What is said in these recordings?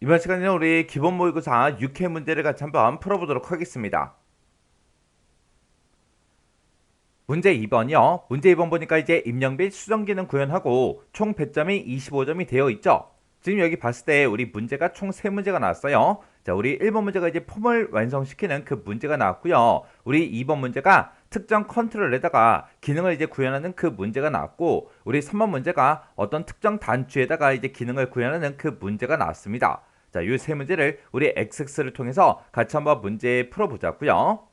이번 시간에는 우리 기본 모의고사 6회 문제를 같이 한번 풀어보도록 하겠습니다. 문제 2번이요. 문제 2번 보니까 이제 입력 및 수정 기능 구현하고 총 배점이 25점이 되어 있죠. 지금 여기 봤을 때 우리 문제가 총 3문제가 나왔어요. 자, 우리 1번 문제가 이제 폼을 완성시키는 그 문제가 나왔고요. 우리 2번 문제가 특정 컨트롤에다가 기능을 이제 구현하는 그 문제가 나왔고, 우리 3번 문제가 어떤 특정 단추에다가 이제 기능을 구현하는 그 문제가 나왔습니다. 자, 이 세 문제를 우리 XX를 통해서 같이 한번 문제 풀어보자고요.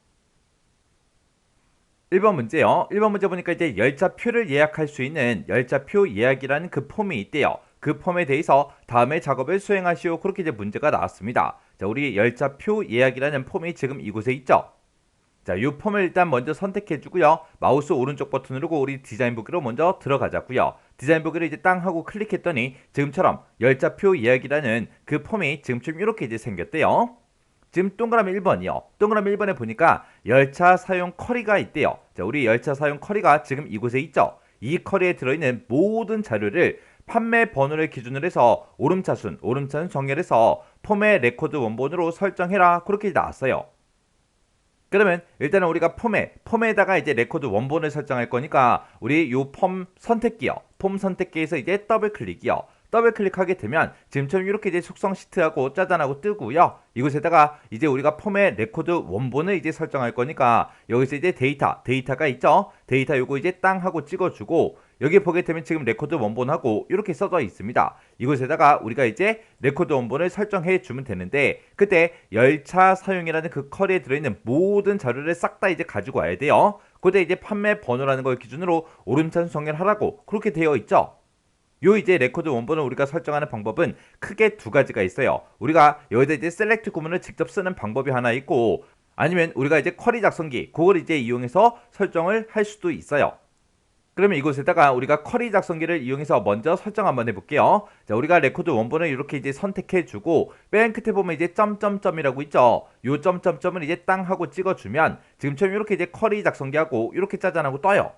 1번 문제요. 1번 문제 보니까 이제 열차표를 예약할 수 있는 열차표 예약이라는 그 폼이 있대요. 그 폼에 대해서 다음의 작업을 수행하시오. 그렇게 이제 문제가 나왔습니다. 자, 우리 열차표 예약이라는 폼이 지금 이곳에 있죠. 자, 이 폼을 일단 먼저 선택해 주고요. 마우스 오른쪽 버튼 누르고 우리 디자인 보기로 먼저 들어가자고요. 디자인 보기를 이제 땅 하고 클릭했더니 지금처럼 열차표 예약이라는 그 폼이 지금쯤 이렇게 이제 생겼대요. 지금 동그라미 1번이요. 동그라미 1번에 보니까 열차 사용 커리가 있대요. 자, 우리 열차 사용 커리가 지금 이곳에 있죠. 이 커리에 들어있는 모든 자료를 판매 번호를 기준으로 해서 오름차순 정렬해서 폼의 레코드 원본으로 설정해라. 그렇게 나왔어요. 그러면 일단은 우리가 폼에다가 이제 레코드 원본을 설정할 거니까 우리 요 폼 선택기요. 폼 선택기에서 이제 더블 클릭이요. 더블 클릭하게 되면 지금처럼 이렇게 이제 속성 시트하고 짜잔하고 뜨고요. 이곳에다가 이제 우리가 폼의 레코드 원본을 이제 설정할 거니까 여기서 이제 데이터가 있죠. 데이터 요거 이제 땅 하고 찍어주고 여기 보게 되면 지금 레코드 원본하고 이렇게 써져 있습니다. 이곳에다가 우리가 이제 레코드 원본을 설정해 주면 되는데 그때 열차 사용이라는 그 컬에 들어있는 모든 자료를 싹 다 이제 가지고 와야 돼요. 그때 이제 판매 번호라는 걸 기준으로 오름차순 정렬하라고 그렇게 되어 있죠. 요 이제 레코드 원본을 우리가 설정하는 방법은 크게 두 가지가 있어요. 우리가 여기다 이제 셀렉트 구문을 직접 쓰는 방법이 하나 있고 아니면 우리가 이제 쿼리 작성기 그걸 이제 이용해서 설정을 할 수도 있어요. 그러면 이곳에다가 우리가 쿼리 작성기를 이용해서 먼저 설정 한번 해볼게요. 자, 우리가 레코드 원본을 이렇게 이제 선택해주고 맨 끝에 보면 이제 점점점이라고 있죠. 요 점점점을 이제 땅 하고 찍어주면 지금처럼 이렇게 이제 쿼리 작성기하고 이렇게 짜잔하고 떠요.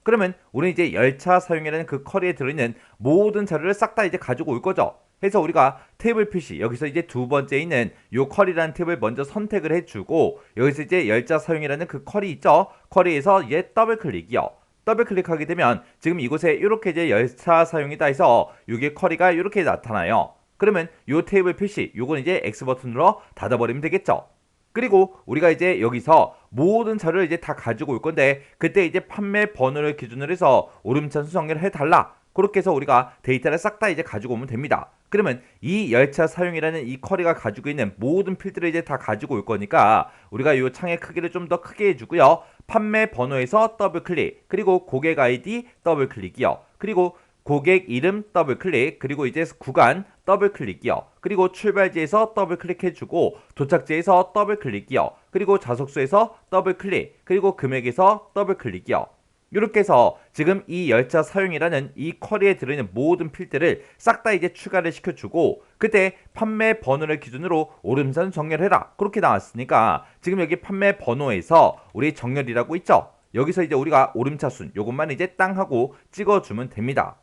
그러면 우리는 이제 열차 사용이라는 그 쿼리에 들어있는 모든 자료를 싹 다 이제 가지고 올 거죠. 해서 우리가 테이블 표시 여기서 이제 두 번째 있는 요 쿼리라는 탭을 먼저 선택을 해주고 여기서 이제 열차 사용이라는 그 쿼리 있죠. 쿼리에서 얘 더블 클릭이요. 더블 클릭하게 되면 지금 이곳에 이렇게 이제 열차 사용이다 해서 이게 쿼리가 이렇게 나타나요. 그러면 요 테이블 표시 요건 이제 X 버튼으로 닫아버리면 되겠죠. 그리고 우리가 이제 여기서 모든 자료를 이제 다 가지고 올 건데 그때 이제 판매 번호를 기준으로 해서 오름차순 정렬을 해달라. 그렇게 해서 우리가 데이터를 싹 다 이제 가지고 오면 됩니다. 그러면 이 열차 사용이라는 이 쿼리가 가지고 있는 모든 필드를 이제 다 가지고 올 거니까 우리가 이 창의 크기를 좀 더 크게 해주고요. 판매 번호에서 더블 클릭, 그리고 고객 아이디 더블 클릭이요. 그리고 고객 이름 더블 클릭, 그리고 이제 구간 더블 클릭이요. 그리고 출발지에서 더블 클릭해주고 도착지에서 더블 클릭이요. 그리고 좌석수에서 더블 클릭, 그리고 금액에서 더블 클릭이요. 이렇게 해서 지금 이 열차 사용이라는 이 쿼리에 들어있는 모든 필드를 싹 다 이제 추가를 시켜주고 그때 판매 번호를 기준으로 오름선 정렬해라. 그렇게 나왔으니까 지금 여기 판매 번호에서 우리 정렬이라고 있죠. 여기서 이제 우리가 오름차순 요것만 이제 땅 하고 찍어주면 됩니다.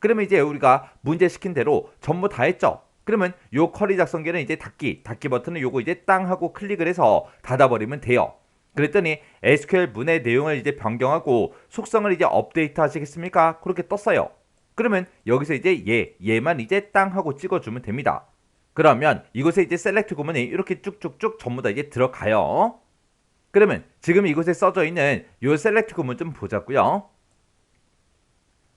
그러면 이제 우리가 문제 시킨 대로 전부 다 했죠. 그러면 요 쿼리 작성기는 이제 닫기 버튼을 요거 이제 땅 하고 클릭을 해서 닫아버리면 돼요. 그랬더니 SQL 문의 내용을 이제 변경하고 속성을 이제 업데이트 하시겠습니까? 그렇게 떴어요. 그러면 여기서 이제 얘만 이제 땅 하고 찍어주면 됩니다. 그러면 이곳에 이제 셀렉트 구문이 이렇게 쭉쭉쭉 전부 다 이제 들어가요. 그러면 지금 이곳에 써져 있는 요 셀렉트 구문 좀 보자고요.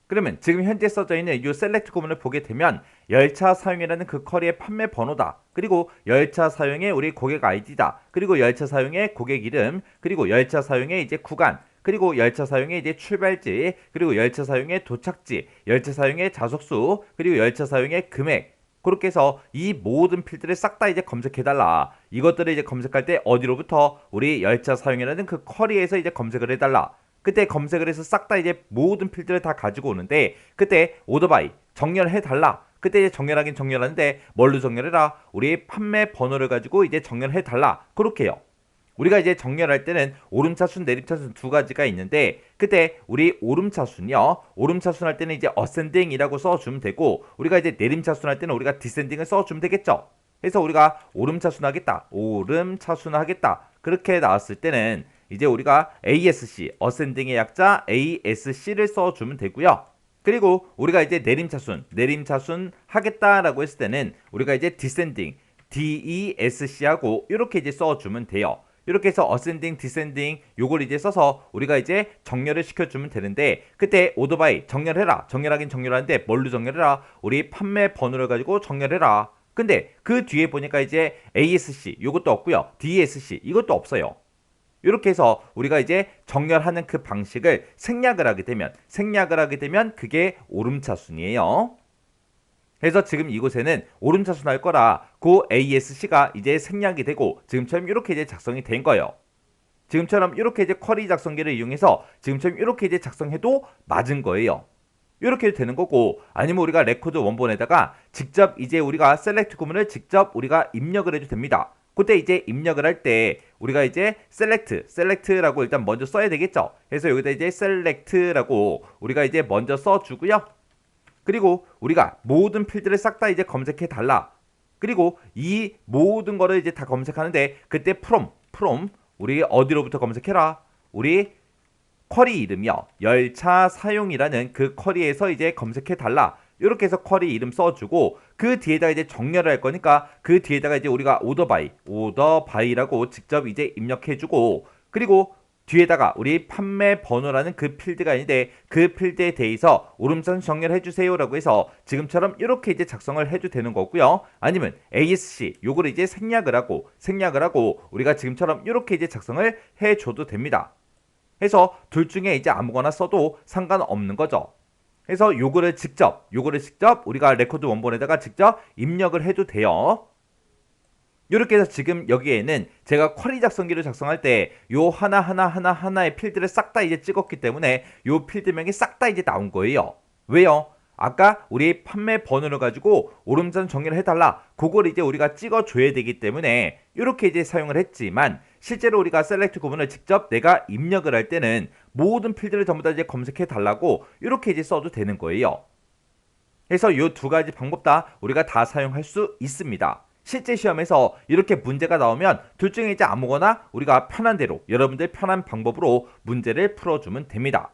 그러면 지금 현재 써져 있는 이 셀렉트 구문을 보게 되면 열차 사용이라는 그 쿼리의 판매 번호다. 그리고 열차 사용의 우리 고객 아이디다. 그리고 열차 사용의 고객 이름, 그리고 열차 사용의 이제 구간, 그리고 열차 사용의 이제 출발지, 그리고 열차 사용의 도착지, 열차 사용의 좌석수, 그리고 열차 사용의 금액. 그렇게 해서 이 모든 필드를 싹 다 이제 검색해달라. 이것들을 이제 검색할 때 어디로부터 우리 열차 사용이라는 그 쿼리에서 이제 검색을 해달라. 그때 검색을 해서 싹 다 이제 모든 필드를 다 가지고 오는데 그때 오토바이 정렬해 달라. 그때 이제 정렬하긴 정렬하는데 뭘로 정렬해라? 우리 판매 번호를 가지고 이제 정렬해 달라. 그렇게 해요. 우리가 이제 정렬할 때는 오름차순, 내림차순 두 가지가 있는데 그때 우리 오름차순이요. 오름차순 할 때는 이제 어센딩이라고 써주면 되고 우리가 이제 내림차순 할 때는 우리가 디센딩을 써주면 되겠죠. 해서 우리가 오름차순하겠다, 오름차순하겠다 그렇게 나왔을 때는 이제 우리가 ASC, 어센딩의 약자 ASC를 써주면 되고요. 그리고 우리가 이제 내림차순 하겠다라고 했을 때는 우리가 이제 디센딩, DESC하고 이렇게 이제 써주면 돼요. 이렇게 해서 어센딩, 디센딩 요걸 이제 써서 우리가 이제 정렬을 시켜주면 되는데 그때 오토바이 정렬해라. 정렬하긴 정렬하는데 뭘로 정렬해라? 우리 판매 번호를 가지고 정렬해라. 근데 그 뒤에 보니까 이제 ASC 요것도 없고요. DESC 이것도 없어요. 이렇게 해서 우리가 이제 정렬하는 그 방식을 생략을 하게 되면 그게 오름차순이에요. 그래서 지금 이곳에는 오름차순 할 거라 그 ASC가 이제 생략이 되고 지금처럼 이렇게 이제 작성이 된 거예요. 지금처럼 이렇게 이제 쿼리 작성기를 이용해서 지금처럼 이렇게 이제 작성해도 맞은 거예요. 이렇게 해도 되는 거고 아니면 우리가 레코드 원본에다가 직접 이제 우리가 셀렉트 구문을 직접 우리가 입력을 해도 됩니다. 그때 이제 입력을 할 때 우리가 이제 셀렉트라고 일단 먼저 써야 되겠죠. 그래서 여기다 이제 셀렉트라고 우리가 이제 먼저 써주고요. 그리고 우리가 모든 필드를 싹 다 이제 검색해 달라. 그리고 이 모든 거를 이제 다 검색하는데 그때 from 우리 어디로부터 검색해라. 우리 쿼리 이름이요. 열차 사용이라는 그 쿼리에서 이제 검색해 달라. 이렇게 해서 쿼리 이름 써주고 그 뒤에다가 이제 정렬을 할 거니까 그 뒤에다가 이제 우리가 오더바이라고 직접 이제 입력해주고 그리고 뒤에다가 우리 판매 번호라는 그 필드가 있는데 그 필드에 대해서 오름차순 정렬해주세요 라고 해서 지금처럼 이렇게 이제 작성을 해도 되는 거고요. 아니면 ASC 요거를 이제 생략을 하고 우리가 지금처럼 이렇게 이제 작성을 해줘도 됩니다. 해서 둘 중에 이제 아무거나 써도 상관없는 거죠. 해서 요거를 직접 우리가 레코드 원본에다가 직접 입력을 해도 돼요. 이렇게 해서 지금 여기에는 제가 쿼리 작성기를 작성할 때 요 하나의 필드를 싹 다 이제 찍었기 때문에 요 필드명이 싹 다 이제 나온 거예요. 왜요? 아까 우리 판매 번호를 가지고 오름차순 정렬을 해달라. 그걸 이제 우리가 찍어줘야 되기 때문에 이렇게 이제 사용을 했지만 실제로 우리가 셀렉트 구문을 직접 내가 입력을 할 때는 모든 필드를 전부 다 이제 검색해 달라고 이렇게 이제 써도 되는 거예요. 그래서 이 두 가지 방법 다 우리가 다 사용할 수 있습니다. 실제 시험에서 이렇게 문제가 나오면 둘 중에 이제 아무거나 우리가 편한 대로 여러분들 편한 방법으로 문제를 풀어주면 됩니다.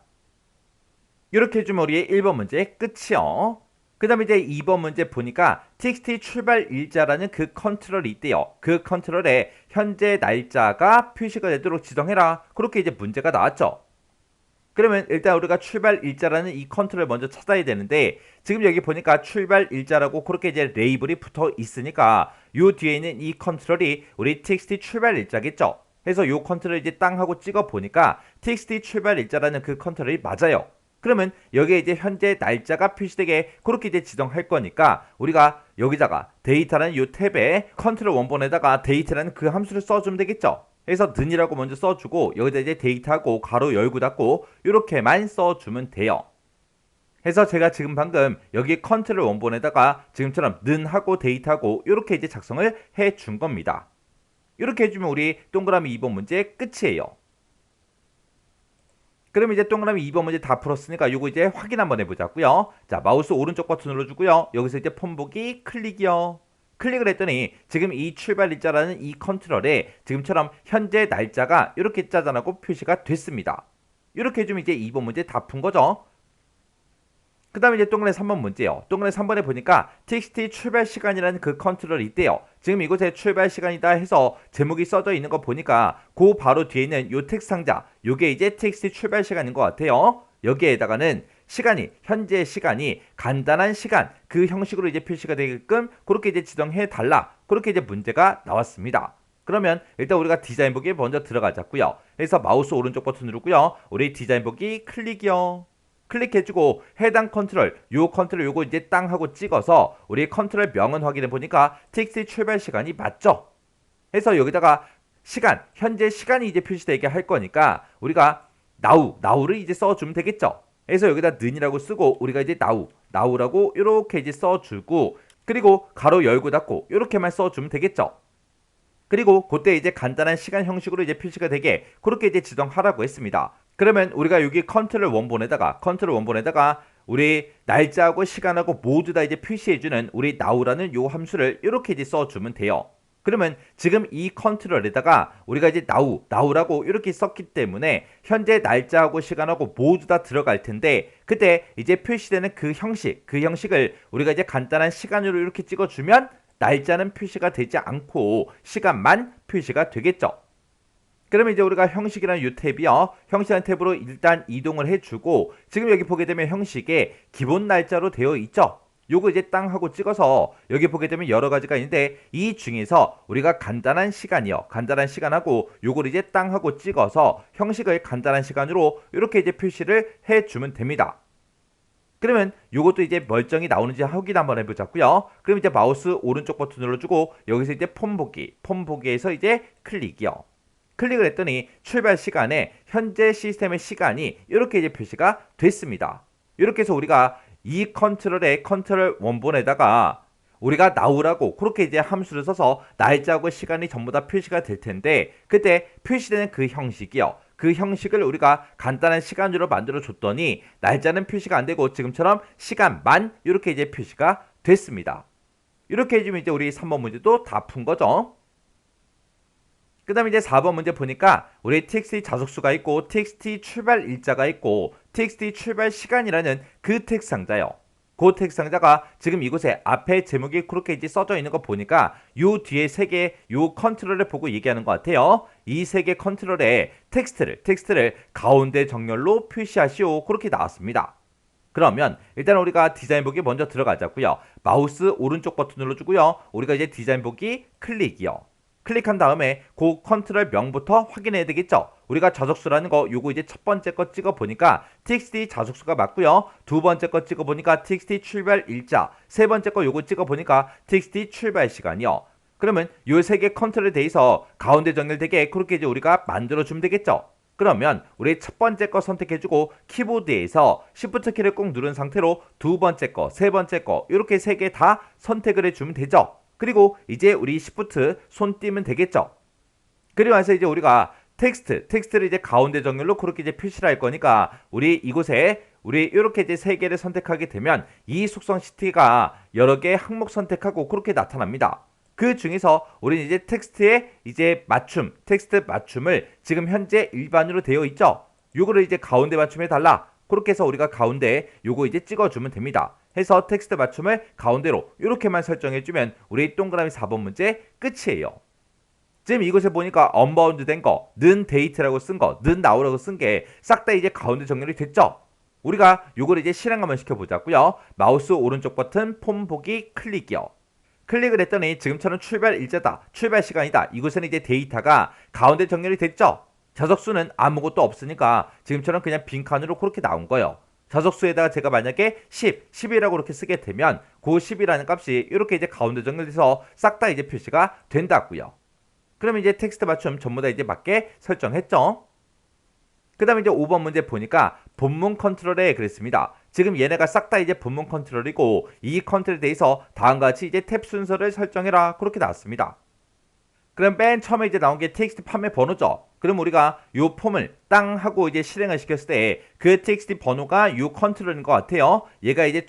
이렇게 해주면 우리의 1번 문제 끝이요. 그 다음에 이제 2번 문제 보니까 txt 출발 일자라는 그 컨트롤이 있대요. 그 컨트롤에 현재 날짜가 표시가 되도록 지정해라. 그렇게 이제 문제가 나왔죠. 그러면 일단 우리가 출발 일자라는 이 컨트롤을 먼저 찾아야 되는데 지금 여기 보니까 출발 일자라고 그렇게 이제 레이블이 붙어 있으니까 요 뒤에 있는 이 컨트롤이 우리 txt 출발 일자겠죠. 그래서 요 컨트롤을 이제 땅 하고 찍어 보니까 txt 출발 일자라는 그 컨트롤이 맞아요. 그러면 여기에 이제 현재 날짜가 표시되게 그렇게 이제 지정할 거니까 우리가 여기다가 데이터라는 이 탭에 컨트롤 원본에다가 데이터라는 그 함수를 써주면 되겠죠. 그래서 는이라고 먼저 써주고 여기다 이제 데이터하고 가로 열고 닫고 이렇게만 써주면 돼요. 그래서 제가 지금 방금 여기 컨트롤 원본에다가 지금처럼 는하고 데이터하고 이렇게 이제 작성을 해준 겁니다. 이렇게 해주면 우리 동그라미 2번 문제 끝이에요. 그럼 이제 동그라미 2번 문제 다 풀었으니까 요거 이제 확인 한번 해보자고요. 자, 마우스 오른쪽 버튼 눌러주고요. 여기서 이제 폰 보기 클릭이요. 클릭을 했더니 지금 이 출발 일자라는 이 컨트롤에 지금처럼 현재 날짜가 이렇게 짜잔하고 표시가 됐습니다. 이렇게 해주면 이제 2번 문제 다 푼 거죠. 그 다음에 이제 동그라미 3번 문제요. 동그라미 3번에 보니까 txt 출발 시간이라는 그 컨트롤이 있대요. 지금 이곳에 출발 시간이다 해서 제목이 써져 있는 거 보니까 그 바로 뒤에 있는 요 텍스트 상자 요게 이제 txt 출발 시간인 것 같아요. 여기에다가는 시간이 현재 시간이 간단한 시간 그 형식으로 이제 표시가 되게끔 그렇게 이제 지정해 달라. 그렇게 이제 문제가 나왔습니다. 그러면 일단 우리가 디자인 보기에 먼저 들어가자고요. 그래서 마우스 오른쪽 버튼 누르고요. 우리 디자인 보기 클릭이요. 클릭해주고 해당 컨트롤 요거 이제 땅 하고 찍어서 우리 컨트롤 명은 확인해 보니까 txt 출발 시간이 맞죠? 해서 여기다가 현재 시간이 이제 표시되게 할 거니까 우리가 now를 이제 써주면 되겠죠? 그래서 여기다 는이라고 쓰고 우리가 이제 now라고 이렇게 이제 써주고 그리고 가로 열고 닫고 이렇게만 써주면 되겠죠? 그리고 그때 이제 간단한 시간 형식으로 이제 표시가 되게 그렇게 이제 지정하라고 했습니다. 그러면 우리가 여기 컨트롤 원본에다가 우리 날짜하고 시간하고 모두 다 이제 표시해주는 우리 now라는 요 함수를 이렇게 이제 써주면 돼요. 그러면 지금 이 컨트롤에다가 우리가 이제 now라고 이렇게 썼기 때문에 현재 날짜하고 시간하고 모두 다 들어갈 텐데 그때 이제 표시되는 그 형식을 우리가 이제 간단한 시간으로 이렇게 찍어주면 날짜는 표시가 되지 않고 시간만 표시가 되겠죠. 그러면 이제 우리가 형식이라는 이 탭이요. 형식이라는 탭으로 일단 이동을 해주고 지금 여기 보게 되면 형식에 기본 날짜로 되어 있죠. 요거 이제 땅 하고 찍어서 여기 보게 되면 여러 가지가 있는데 이 중에서 우리가 간단한 시간이요. 간단한 시간하고 요걸 이제 땅 하고 찍어서 형식을 간단한 시간으로 이렇게 이제 표시를 해주면 됩니다. 그러면 요것도 이제 멀쩡히 나오는지 확인 한번 해보자고요. 그럼 이제 마우스 오른쪽 버튼 눌러주고 여기서 이제 폼 보기에서 이제 클릭이요. 클릭을 했더니 출발 시간에 현재 시스템의 시간이 이렇게 이제 표시가 됐습니다. 이렇게 해서 우리가 이 컨트롤의 컨트롤 원본에다가 우리가 now라고 그렇게 이제 함수를 써서 날짜하고 시간이 전부 다 표시가 될 텐데 그때 표시되는 그 형식이요. 그 형식을 우리가 간단한 시간으로 만들어 줬더니 날짜는 표시가 안 되고 지금처럼 시간만 이렇게 이제 표시가 됐습니다. 이렇게 해주면 이제 우리 3번 문제도 다 푼 거죠. 그 다음에 이제 4번 문제 보니까 우리 txt 자속수가 있고 txt 출발 일자가 있고 txt 출발 시간이라는 그 텍스트 상자요. 그 텍스트 상자가 지금 이곳에 앞에 제목이 그렇게 이제 써져 있는 거 보니까 요 뒤에 세 개 요 컨트롤을 보고 얘기하는 것 같아요. 이 세 개 컨트롤에 텍스트를 가운데 정렬로 표시하시오. 그렇게 나왔습니다. 그러면 일단 우리가 디자인 보기 먼저 들어가자고요. 마우스 오른쪽 버튼 눌러주고요. 우리가 이제 디자인 보기 클릭이요. 클릭한 다음에 그 컨트롤 명부터 확인해야 되겠죠. 우리가 자속수라는 거 요거 이제 첫 번째 거 찍어 보니까 txt 자속수가 맞고요. 두 번째 거 찍어 보니까 txt 출발 일자, 세 번째 거 요거 찍어 보니까 txt 출발 시간이요. 그러면 요 세 개 컨트롤에 대해서 가운데 정렬되게 그렇게 이제 우리가 만들어 주면 되겠죠. 그러면 우리 첫 번째 거 선택해주고 키보드에서 Shift 키를 꼭 누른 상태로 두 번째 거, 세 번째 거 이렇게 세 개 다 선택을 해주면 되죠. 그리고 이제 우리 Shift 손 띄면 되겠죠. 그리고 나서 이제 우리가 텍스트를 이제 가운데 정렬로 그렇게 이제 표시를 할 거니까 우리 이곳에 우리 이렇게 이제 세 개를 선택하게 되면 이 속성 시트가 여러 개 항목 선택하고 그렇게 나타납니다. 그 중에서 우리는 이제 텍스트의 이제 텍스트 맞춤을 지금 현재 일반으로 되어 있죠. 요거를 이제 가운데 맞춤해 달라. 그렇게 해서 우리가 가운데 요거 이제 찍어주면 됩니다. 해서 텍스트 맞춤을 가운데로 이렇게만 설정해주면 우리 동그라미 4번 문제 끝이에요. 지금 이곳에 보니까 언바운드 된 거, 는 데이트라고 쓴 거, 는 now라고 쓴 게 싹 다 이제 가운데 정렬이 됐죠. 우리가 요걸 이제 실행 한번 시켜보자고요. 마우스 오른쪽 버튼 폼 보기 클릭이요. 클릭을 했더니 지금처럼 출발 일자다, 출발 시간이다. 이곳에는 이제 데이터가 가운데 정렬이 됐죠. 자석수는 아무것도 없으니까 지금처럼 그냥 빈칸으로 그렇게 나온 거예요. 자석수에다가 제가 만약에 10이라고 그렇게 쓰게 되면 그 10이라는 값이 이렇게 이제 가운데 정렬돼서 싹 다 이제 표시가 된다고요. 그럼 이제 텍스트 맞춤 전부 다 이제 맞게 설정했죠. 그 다음에 이제 5번 문제 보니까 본문 컨트롤에 그랬습니다. 지금 얘네가 싹 다 이제 본문 컨트롤이고 이 컨트롤에 대해서 다음과 같이 이제 탭 순서를 설정해라 그렇게 나왔습니다. 그럼 맨 처음에 이제 나온 게 txt 판매 번호죠. 그럼 우리가 요 폼을 땅 하고 이제 실행을 시켰을 때 그 txt 번호가 요 컨트롤인 것 같아요. 얘가 이제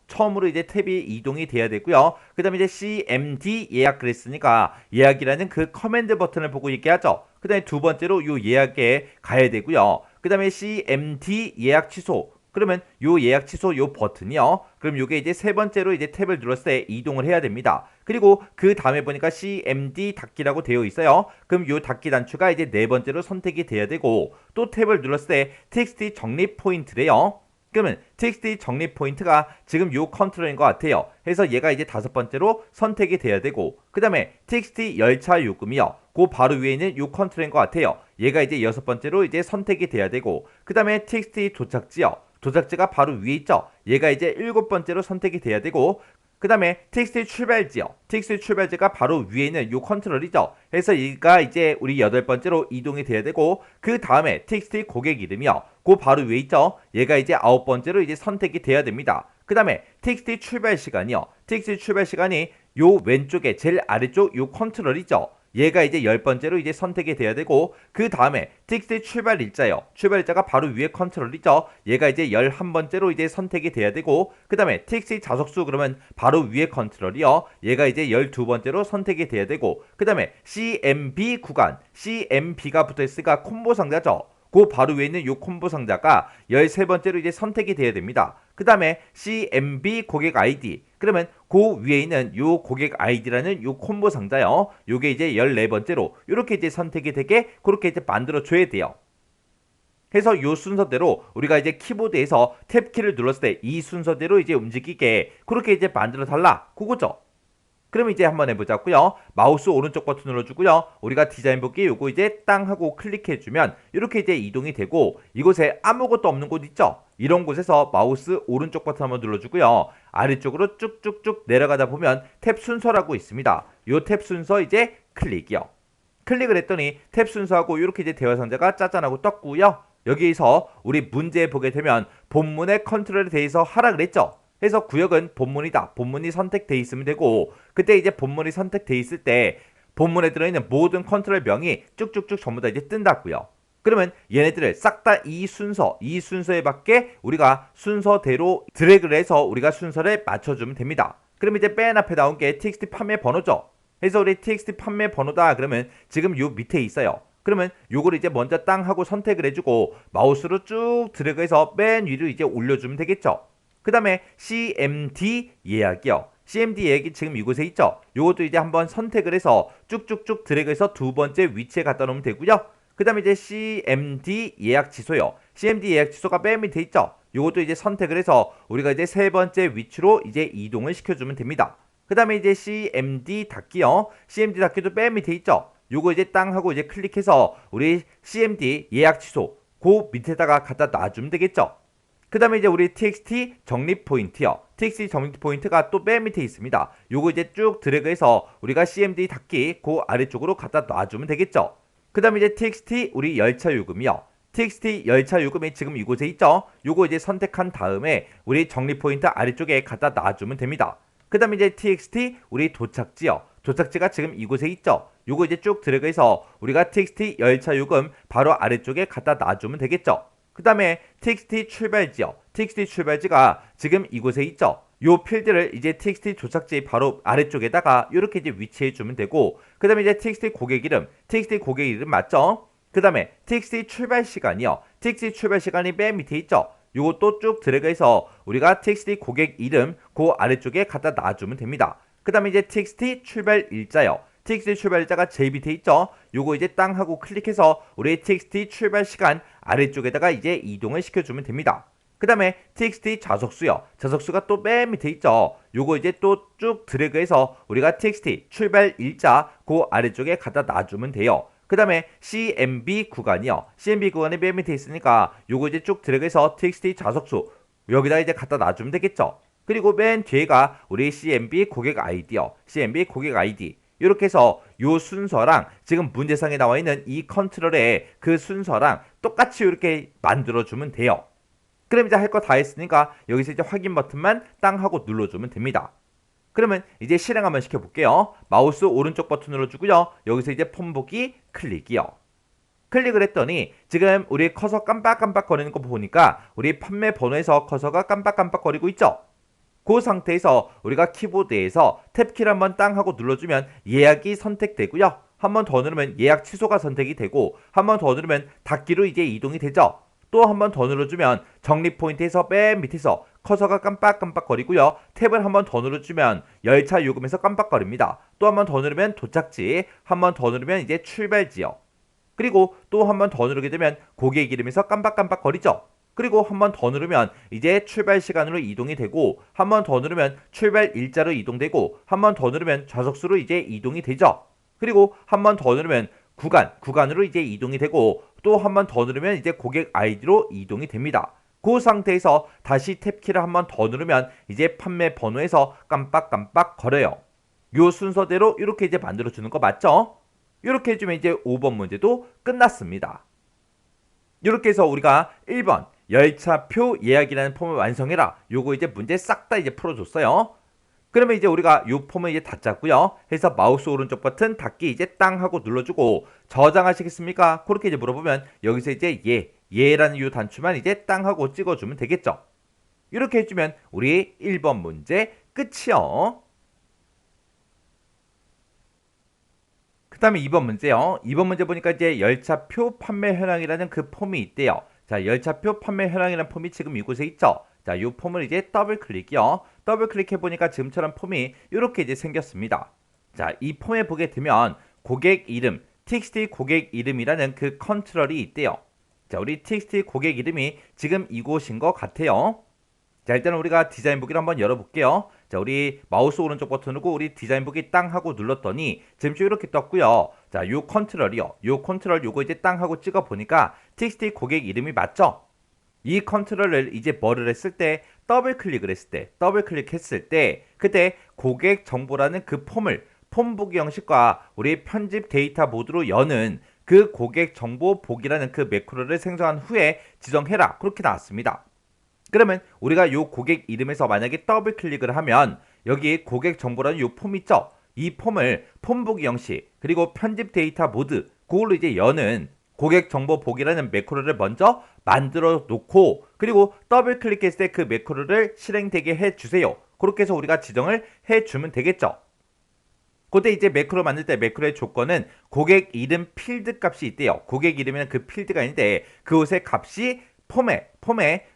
처음으로 이제 탭이 이동이 돼야 되고요. 그 다음에 이제 cmd 예약 그랬으니까 예약이라는 그 커맨드 버튼을 보고 얘기하죠. 그 다음에 두 번째로 요 예약에 가야 되고요. 그 다음에 cmd 예약 취소. 그러면 요 예약 취소 요 버튼이요. 그럼 요게 이제 세 번째로 이제 탭을 눌렀을 때 이동을 해야 됩니다. 그리고 그 다음에 보니까 cmd 닫기라고 되어 있어요. 그럼 요 닫기 단추가 이제 네 번째로 선택이 돼야 되고 또 탭을 눌렀을 때 txt 정립 포인트래요. 그러면 txt 정립 포인트가 지금 요 컨트롤인 것 같아요. 해서 얘가 이제 다섯 번째로 선택이 돼야 되고 그 다음에 txt 열차 요금이요. 그 바로 위에 있는 요 컨트롤인 것 같아요. 얘가 이제 여섯 번째로 이제 선택이 돼야 되고 그 다음에 txt 도착지요. 도착지가 바로 위에 있죠. 얘가 이제 일곱 번째로 선택이 돼야 되고 그 다음에 txt 출발지요. txt 출발지가 바로 위에 있는 요 컨트롤이죠. 그래서 얘가 이제 우리 여덟 번째로 이동이 돼야 되고 그 다음에 txt 고객 이름이요. 그 바로 위에 있죠. 얘가 이제 아홉 번째로 이제 선택이 돼야 됩니다. 그 다음에 txt 출발 시간이요. txt 출발 시간이 요 왼쪽에 제일 아래쪽 요 컨트롤이죠. 얘가 이제 10번째로 이제 선택이 돼야 되고, 그 다음에 TXT 출발 일자요. 출발 일자가 바로 위에 컨트롤이죠. 얘가 이제 11번째로 이제 선택이 돼야 되고, 그 다음에 TXT 자석수 그러면 바로 위에 컨트롤이요. 얘가 이제 12번째로 선택이 돼야 되고, 그 다음에 CMB 구간, CMB가 붙어 있으니까 콤보 상자죠. 그 바로 위에 있는 요 콤보 상자가 13번째로 이제 선택이 돼야 됩니다. 그 다음에 CMB 고객 아이디, 그러면 그 위에 있는 요 고객 아이디라는 요 콤보 상자요. 요게 이제 14번째로 이렇게 이제 선택이 되게 그렇게 이제 만들어 줘야 돼요. 해서 요 순서대로 우리가 이제 키보드에서 탭키를 눌렀을 때 이 순서대로 이제 움직이게 그렇게 이제 만들어 달라. 그거죠. 그럼 이제 한번 해보자고요. 마우스 오른쪽 버튼 눌러주고요. 우리가 디자인 보기 요거 이제 땅 하고 클릭해주면 이렇게 이제 이동이 되고, 이곳에 아무것도 없는 곳 있죠? 이런 곳에서 마우스 오른쪽 버튼 한번 눌러주고요. 아래쪽으로 쭉쭉쭉 내려가다 보면 탭 순서라고 있습니다. 요 탭 순서 이제 클릭이요. 클릭을 했더니 탭 순서하고 이렇게 이제 대화 상자가 짜잔하고 떴고요. 여기서 우리 문제 보게 되면 본문의 컨트롤에 대해서 하라 그랬죠? 해서 구역은 본문이다. 본문이 선택돼 있으면 되고, 그때 이제 본문이 선택돼 있을 때 본문에 들어있는 모든 컨트롤 명이 쭉쭉쭉 전부 다 이제 뜬다고요. 그러면 얘네들을 싹 다 이 순서에 맞게 우리가 순서대로 드래그를 해서 우리가 순서를 맞춰주면 됩니다. 그럼 이제 맨 앞에 나온 게 txt 판매 번호죠. 해서 우리 txt 판매 번호다 그러면 지금 요 밑에 있어요. 그러면 요걸 이제 먼저 땅 하고 선택을 해주고 마우스로 쭉 드래그해서 맨 위로 이제 올려주면 되겠죠. 그 다음에 CMD 예약이요. CMD 예약이 지금 이곳에 있죠. 요것도 이제 한번 선택을 해서 쭉쭉쭉 드래그해서 두 번째 위치에 갖다 놓으면 되고요. 그 다음에 이제 CMD 예약 취소요. CMD 예약 취소가 맨 밑에 있죠. 요것도 이제 선택을 해서 우리가 이제 세 번째 위치로 이제 이동을 시켜주면 됩니다. 그 다음에 이제 CMD 닫기요. CMD 닫기도 맨 밑에 있죠. 요거 이제 땅 하고 이제 클릭해서 우리 CMD 예약 취소 그 밑에다가 갖다 놔주면 되겠죠. 그 다음에 이제 우리 txt 정립 포인트요. txt 정립 포인트가 또 맨 밑에 있습니다. 요거 이제 쭉 드래그해서 우리가 cmd 닫기 그 아래쪽으로 갖다 놔주면 되겠죠. 그 다음에 이제 txt 우리 열차 요금이요. txt 열차 요금이 지금 이곳에 있죠. 요거 이제 선택한 다음에 우리 정립 포인트 아래쪽에 갖다 놔주면 됩니다. 그 다음에 이제 txt 우리 도착지요. 도착지가 지금 이곳에 있죠. 요거 이제 쭉 드래그해서 우리가 txt 열차 요금 바로 아래쪽에 갖다 놔주면 되겠죠. 그 다음에 txt 출발지요. txt 출발지가 지금 이곳에 있죠. 요 필드를 이제 txt 도착지 바로 아래쪽에다가 이렇게 이제 위치해 주면 되고, 그 다음에 이제 txt 고객 이름 맞죠? 그 다음에 txt 출발 시간이요. txt 출발 시간이 맨 밑에 있죠. 요것도 쭉 드래그해서 우리가 txt 고객 이름 그 아래쪽에 갖다 놔주면 됩니다. 그 다음에 이제 txt 출발 일자요. txt 출발 일자가 제일 밑에 있죠. 요거 이제 땅 하고 클릭해서 우리 txt 출발 시간 아래쪽에다가 이제 이동을 시켜주면 됩니다. 그 다음에 txt 좌석수요. 좌석수가 또 맨 밑에 있죠. 요거 이제 또 쭉 드래그해서 우리가 txt 출발 일자 그 아래쪽에 갖다 놔주면 돼요. 그 다음에 cmb 구간이요. cmb 구간이 맨 밑에 있으니까 요거 이제 쭉 드래그해서 txt 좌석수 여기다 이제 갖다 놔주면 되겠죠. 그리고 맨 뒤에가 우리 cmb 고객 아이디요. cmb 고객 아이디. 이렇게 해서 요 순서랑 지금 문제상에 나와 있는 이 컨트롤의 그 순서랑 똑같이 이렇게 만들어주면 돼요. 그럼 이제 할 거 다 했으니까 여기서 이제 확인 버튼만 땅 하고 눌러주면 됩니다. 그러면 이제 실행 한번 시켜볼게요. 마우스 오른쪽 버튼 눌러주고요. 여기서 이제 폰 보기 클릭이요. 클릭을 했더니 지금 우리 커서 깜빡깜빡 거리는 거 보니까 우리 판매 번호에서 커서가 깜빡깜빡 거리고 있죠. 그 상태에서 우리가 키보드에서 탭키를 한번 땅 하고 눌러주면 예약이 선택되고요. 한 번 더 누르면 예약 취소가 선택이 되고, 한 번 더 누르면 닫기로 이제 이동이 되죠. 또 한 번 더 눌러주면 정립 포인트에서 맨 밑에서 커서가 깜빡깜빡 거리고요. 탭을 한 번 더 눌러주면 열차 요금에서 깜빡거립니다. 또 한 번 더 누르면 도착지, 한 번 더 누르면 이제 출발지요. 그리고 또 한 번 더 누르게 되면 고객 이름에서 깜빡깜빡 거리죠. 그리고 한 번 더 누르면 이제 출발 시간으로 이동이 되고, 한 번 더 누르면 출발 일자로 이동되고, 한 번 더 누르면 좌석수로 이제 이동이 되죠. 그리고 한 번 더 누르면 구간으로 이제 이동이 되고, 또 한 번 더 누르면 이제 고객 아이디로 이동이 됩니다. 그 상태에서 다시 탭키를 한 번 더 누르면 이제 판매 번호에서 깜빡깜빡 거려요. 요 순서대로 이렇게 이제 만들어주는 거 맞죠? 이렇게 해주면 이제 5번 문제도 끝났습니다. 이렇게 해서 우리가 1번 열차표 예약이라는 폼을 완성해라. 요거 이제 문제 싹 다 이제 풀어줬어요. 그러면 이제 우리가 이 폼을 이제 닫자고요. 해서 마우스 오른쪽 버튼 닫기 이제 땅 하고 눌러주고 저장하시겠습니까? 그렇게 이제 물어보면 여기서 이제 예라는 이 단추만 이제 땅 하고 찍어주면 되겠죠. 이렇게 해주면 우리 1번 문제 끝이요. 그 다음에 2번 문제요. 2번 문제 보니까 이제 열차표 판매 현황이라는 그 폼이 있대요. 자, 열차표 판매 현황이라는 폼이 지금 이곳에 있죠. 자, 이 폼을 이제 더블 클릭이요. 더블 클릭해 보니까 지금처럼 폼이 이렇게 이제 생겼습니다. 자, 이 폼에 보게 되면 고객 이름, txt 고객 이름이라는 그 컨트롤이 있대요. 자, 우리 txt 고객 이름이 지금 이곳인 것 같아요. 자, 일단 우리가 디자인북을 한번 열어볼게요. 자, 우리 마우스 오른쪽 버튼 누르고 우리 디자인북이 땅 하고 눌렀더니 지금 이렇게 떴고요. 자, 요 컨트롤이요. 요 컨트롤 요거 이제 땅 하고 찍어 보니까 txt 고객 이름이 맞죠? 이 컨트롤을 이제 뭐를 했을 때 더블 클릭을 했을 때 더블 클릭했을 때 그때 고객 정보라는 그 폼을 폼 보기 형식과 우리 편집 데이터 모드로 여는 그 고객 정보 보기라는 그 매크로를 생성한 후에 지정해라. 그렇게 나왔습니다. 그러면 우리가 이 고객 이름에서 만약에 더블 클릭을 하면 여기 고객 정보라는 이 폼 있죠? 이 폼을 폼 보기 형식 그리고 편집 데이터 모드 그걸로 이제 여는 고객 정보 보기라는 매크로를 먼저 만들어 놓고 그리고 더블 클릭했을 때 그 매크로를 실행되게 해주세요. 그렇게 해서 우리가 지정을 해주면 되겠죠. 그때 이제 매크로 만들 때 매크로의 조건은 고객 이름 필드 값이 있대요. 고객 이름에는 그 필드가 있는데 그곳의 값이 폼에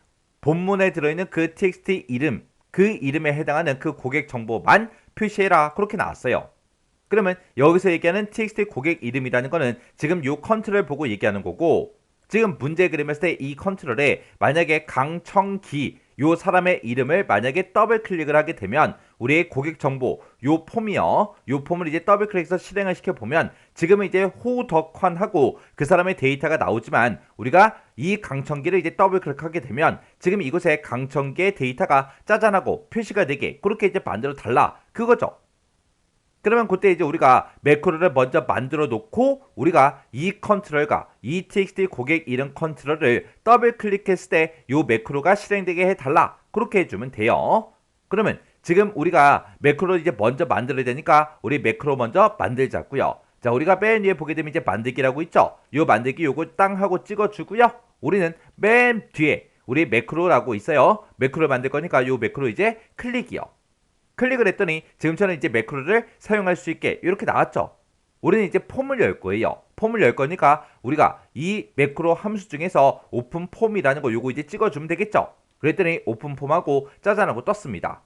본문에 들어있는 그 txt 이름, 그 이름에 해당하는 그 고객 정보만 표시해라. 그렇게 나왔어요. 그러면 여기서 얘기하는 txt 고객 이름이라는 거는 지금 이 컨트롤 보고 얘기하는 거고 지금 문제 그림했을 때 이 컨트롤에 만약에 강청기 요 사람의 이름을 만약에 더블 클릭을 하게 되면 우리의 고객 정보 요 폼이요. 요 폼을 이제 더블 클릭해서 실행을 시켜 보면 지금은 이제 호덕환하고 그 사람의 데이터가 나오지만 우리가 이 강청기를 이제 더블 클릭하게 되면 지금 이곳에 강청기의 데이터가 짜잔하고 표시가 되게 그렇게 이제 만들어 달라. 그거죠. 그러면 그때 이제 우리가 매크로를 먼저 만들어 놓고 우리가 이 컨트롤과 이 txt 고객 이름 컨트롤을 더블 클릭했을 때 이 매크로가 실행되게 해달라. 그렇게 해주면 돼요. 그러면 지금 우리가 매크로 이제 먼저 만들어야 되니까 우리 매크로 먼저 만들자고요. 자, 우리가 맨 위에 보게 되면 이제 만들기라고 있죠. 이 만들기 요거 땅 하고 찍어주고요. 우리는 맨 뒤에 우리 매크로라고 있어요. 매크로 만들 거니까 이 매크로 이제 클릭이요. 클릭을 했더니 지금처럼 이제 매크로를 사용할 수 있게 이렇게 나왔죠. 우리는 이제 폼을 열 거예요. 폼을 열 거니까 우리가 이 매크로 함수 중에서 오픈 폼이라는 거 요거 이제 찍어주면 되겠죠. 그랬더니 오픈 폼하고 짜잔하고 떴습니다.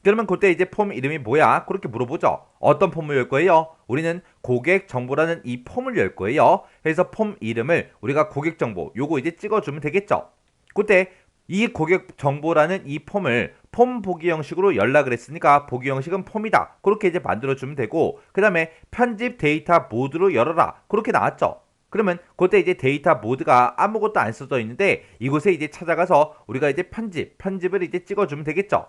그러면 그때 이제 폼 이름이 뭐야? 그렇게 물어보죠. 어떤 폼을 열 거예요? 우리는 고객 정보라는 이 폼을 열 거예요. 그래서 폼 이름을 우리가 고객 정보 요거 이제 찍어주면 되겠죠. 그때 이 고객 정보라는 이 폼을 폼 보기 형식으로 연락을 했으니까 보기 형식은 폼이다. 그렇게 이제 만들어주면 되고 그 다음에 편집 데이터 모드로 열어라. 그렇게 나왔죠. 그러면 그때 이제 데이터 모드가 아무것도 안 써져 있는데 이곳에 이제 찾아가서 우리가 이제 편집을 이제 찍어주면 되겠죠.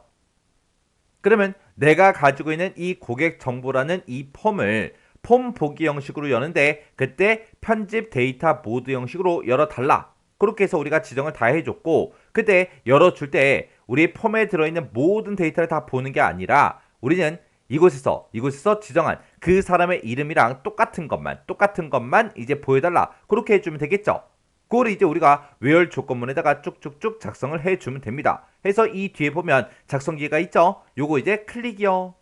그러면 내가 가지고 있는 이 고객 정보라는 이 폼을 폼 보기 형식으로 여는데 그때 편집 데이터 모드 형식으로 열어달라. 그렇게 해서 우리가 지정을 다 해줬고 그때 열어줄 때 우리 폼에 들어있는 모든 데이터를 다 보는 게 아니라 우리는 이곳에서 지정한 그 사람의 이름이랑 똑같은 것만 이제 보여달라. 그렇게 해주면 되겠죠. 그걸 이제 우리가 where 조건문에다가 쭉쭉쭉 작성을 해주면 됩니다. 해서 이 뒤에 보면 작성기가 있죠. 요거 이제 클릭이요.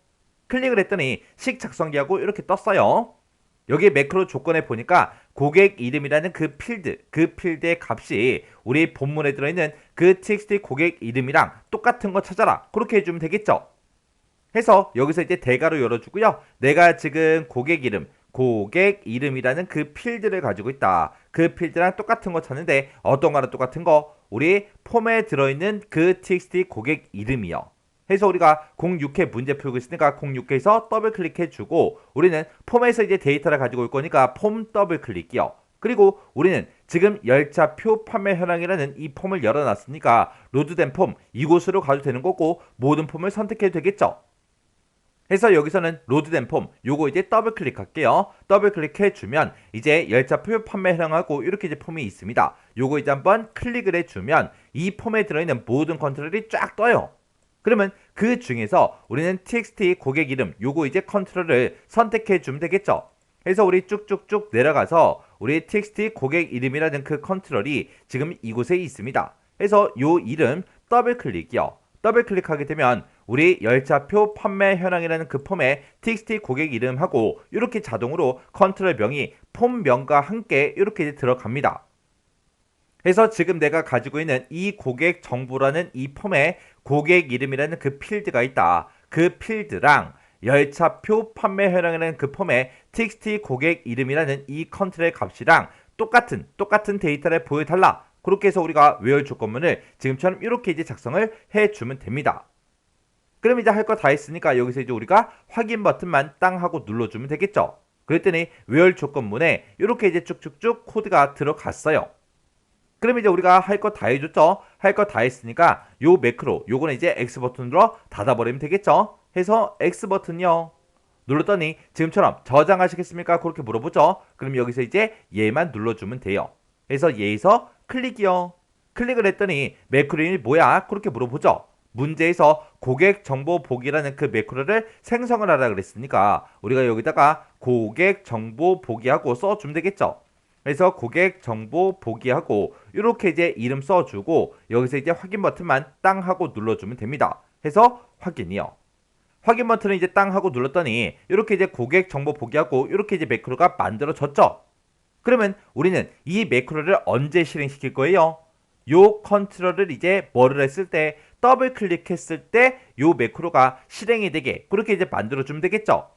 클릭을 했더니 식 작성기하고 이렇게 떴어요. 여기 매크로 조건에 보니까 고객 이름이라는 그 필드의 값이 우리 본문에 들어있는 그 txt 고객 이름이랑 똑같은 거 찾아라. 그렇게 해주면 되겠죠. 해서 여기서 이제 대괄호 열어주고요. 내가 지금 고객 이름이라는 그 필드를 가지고 있다. 그 필드랑 똑같은 거 찾는데 어떤 거랑 똑같은 거? 우리 폼에 들어있는 그 txt 고객 이름이요. 해서 우리가 06회 문제 풀고 있으니까 06회에서 더블 클릭해주고 우리는 폼에서 이제 데이터를 가지고 올 거니까 폼 더블 클릭이요. 그리고 우리는 지금 열차표 판매 현황이라는 이 폼을 열어놨으니까 로드된 폼 이곳으로 가도 되는 거고 모든 폼을 선택해도 되겠죠. 해서 여기서는 로드된 폼 요거 이제 더블 클릭할게요. 더블 클릭해주면 이제 열차표 판매 현황하고 이렇게 이제 폼이 있습니다. 요거 이제 한번 클릭을 해주면 이 폼에 들어있는 모든 컨트롤이 쫙 떠요. 그러면 그 중에서 우리는 txt 고객 이름 요거 이제 컨트롤을 선택해 주면 되겠죠. 그래서 우리 쭉쭉쭉 내려가서 우리 txt 고객 이름이라는 그 컨트롤이 지금 이곳에 있습니다. 그래서 요 이름 더블 클릭이요. 더블 클릭하게 되면 우리 열차표 판매 현황이라는 그 폼에 txt 고객 이름하고 이렇게 자동으로 컨트롤 명이 폼명과 함께 이렇게 들어갑니다. 그래서 지금 내가 가지고 있는 이 고객 정보라는 이 폼에 고객 이름이라는 그 필드가 있다. 그 필드랑 열차표 판매 현황이라는 그 폼에 txt 고객 이름이라는 이 컨트롤의 값이랑 똑같은 데이터를 보여달라. 그렇게 해서 우리가 where 조건문을 지금처럼 이렇게 이제 작성을 해주면 됩니다. 그럼 이제 할 거 다 했으니까 여기서 이제 우리가 확인 버튼만 땅 하고 눌러주면 되겠죠. 그랬더니 where 조건문에 이렇게 이제 쭉쭉쭉 코드가 들어갔어요. 그럼 이제 우리가 할 거 다 해줬죠. 할 거 다 했으니까 요 매크로 요거는 이제 X 버튼으로 닫아버리면 되겠죠. 해서 X 버튼이요. 눌렀더니 지금처럼 저장하시겠습니까? 그렇게 물어보죠. 그럼 여기서 이제 얘만 눌러주면 돼요. 그래서 얘에서 클릭이요. 클릭을 했더니 매크로 이름이 뭐야? 그렇게 물어보죠. 문제에서 고객 정보 보기라는 그 매크로를 생성을 하라 그랬으니까 우리가 여기다가 고객 정보 보기하고 써주면 되겠죠. 그래서 고객 정보 보기하고 이렇게 이제 이름 써주고 여기서 이제 확인 버튼만 땅 하고 눌러주면 됩니다. 해서 확인이요. 확인 버튼을 이제 땅 하고 눌렀더니 이렇게 이제 고객 정보 보기하고 이렇게 이제 매크로가 만들어졌죠. 그러면 우리는 이 매크로를 언제 실행시킬 거예요? 요 컨트롤을 이제 뭐를 했을 때 더블 클릭했을 때 요 매크로가 실행이 되게 그렇게 이제 만들어주면 되겠죠.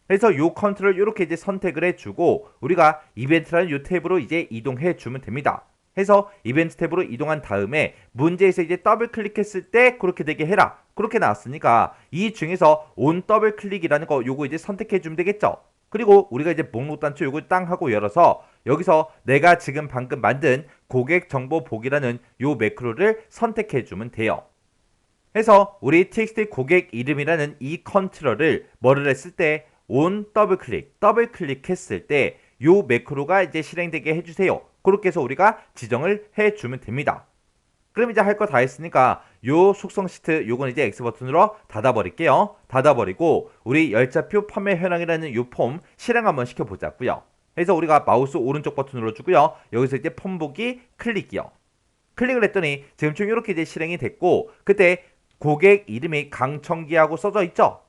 그래서 요 컨트롤 이렇게 이제 선택을 해주고 우리가 이벤트라는 요 탭으로 이제 이동해 주면 됩니다. 해서 이벤트 탭으로 이동한 다음에 문제에서 이제 더블 클릭했을 때 그렇게 되게 해라. 그렇게 나왔으니까 이 중에서 온 더블 클릭이라는 거 요거 이제 선택해 주면 되겠죠. 그리고 우리가 이제 목록 단추 요거 땅 하고 열어서 여기서 내가 지금 방금 만든 고객 정보 보기라는 요 매크로를 선택해 주면 돼요. 해서 우리 txt 고객 이름이라는 이 컨트롤을 뭐를 했을 때 온 더블 클릭했을 때 요 매크로가 이제 실행되게 해주세요. 그렇게 해서 우리가 지정을 해주면 됩니다. 그럼 이제 할 거 다 했으니까 요 속성 시트 요건 이제 X 버튼으로 닫아버릴게요. 닫아버리고 우리 열차표 판매 현황이라는 요 폼 실행 한번 시켜보자고요. 그래서 우리가 마우스 오른쪽 버튼 눌러주고요. 여기서 이제 폼 보기 클릭이요. 클릭을 했더니 지금쯤 이렇게 이제 실행이 됐고 그때 고객 이름이 강청기하고 써져 있죠.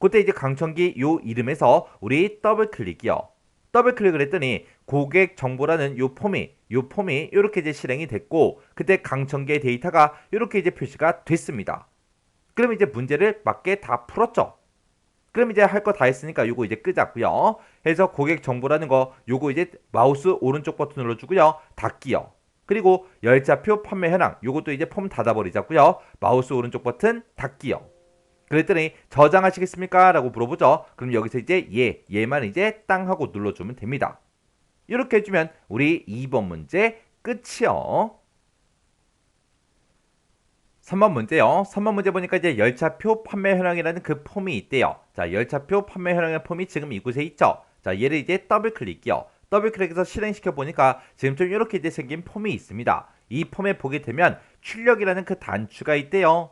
그때 이제 강청기 요 이름에서 우리 더블 클릭이요. 더블 클릭을 했더니 고객 정보라는 요 폼이 이렇게 이제 실행이 됐고 그때 강청기의 데이터가 이렇게 이제 표시가 됐습니다. 그럼 이제 문제를 맞게 다 풀었죠. 그럼 이제 할 거 다 했으니까 요거 이제 끄자고요. 해서 고객 정보라는 거 요거 이제 마우스 오른쪽 버튼 눌러주고요. 닫기요. 그리고 열차표 판매 현황 요것도 이제 폼 닫아버리자고요. 마우스 오른쪽 버튼 닫기요. 그랬더니 저장하시겠습니까? 라고 물어보죠. 그럼 여기서 이제 얘만 이제 땅 하고 눌러주면 됩니다. 이렇게 해주면 우리 2번 문제 끝이요. 3번 문제요. 3번 문제 보니까 이제 열차표 판매 현황이라는 그 폼이 있대요. 자, 열차표 판매 현황의 폼이 지금 이곳에 있죠. 자, 얘를 이제 더블 클릭이요. 더블 클릭해서 실행시켜 보니까 지금 좀 이렇게 이제 생긴 폼이 있습니다. 이 폼에 보게 되면 출력이라는 그 단추가 있대요.